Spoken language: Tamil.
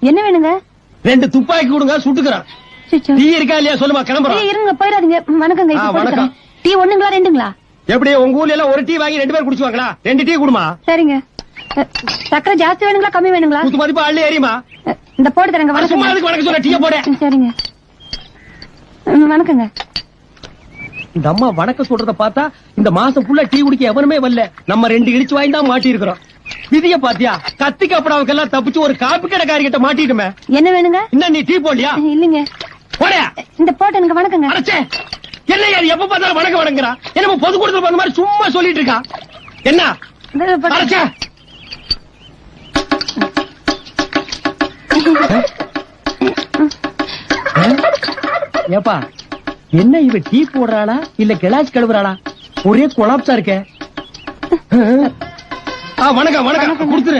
என்ன வேணுங்க? 2 துப்பாக்கி கொடுங்க, சுட்டுக்கிறேன். டீ இருக்கா இல்லையா சொல்லுமா, கிளம்புறோம். இருங்க, போயிடாதீங்க. வணக்கங்க. வணக்கம். டீ 1ங்களா 2ங்களா? எப்படி உங்க ஊர்ல எல்லாம் ஒரு டீ வாங்கி 2 பேர் குடிச்சுவாங்களா? 2 டீ குடுமா. சரிங்க. சக்கரை ஜாஸ்தி வேணுங்களா கம்மி வேணுங்களா? குத்து மதிப்பா அள்ளி ஏறிமா. இந்த போட்டு தரங்க. சும்மா அதுக்கு வணக்கம் சொல்ல, டீ போட. சரிங்க. வணக்கங்க. இந்த அம்மா வணக்கம் சொல்றத பார்த்தா இந்த மாசம் ஃபுல்லா டீ குடிக்க எவனுமே வரல. நம்ம 2 இடிச்சு வாங்கி தான் மாட்டி இருக்கிறோம். விதிய பாத்தியா, கத்தி கப்படாவுக்கெல்லாம் தப்பிச்சு ஒரு காப்பி கடைக்காரி கிட்ட மாட்டிட்டுமே. என்ன வேணுங்க? இன்னும் நீ டீ போடலையா? இல்லீங்க. போடா. இந்த போட்டு எனக்கு வணக்கங்க. அடச்சே, என்ன யார் எப்ப பார்த்தாலும் வணக்கம் வணங்குறா? என்ன பொதுக்கூட்டத்துல வந்த மாதிரி சும்மா சொல்லிட்டு இருக்கா? என்ன அடச்சே? ஏப்பா, என்ன இவ டீ போடுறாளா இல்ல கிளாஸ் கழுவுறாளா? ஒரே கொலாப்ஸா இருக்க. வணக்கம் வணக்கம், கொடுத்துரு.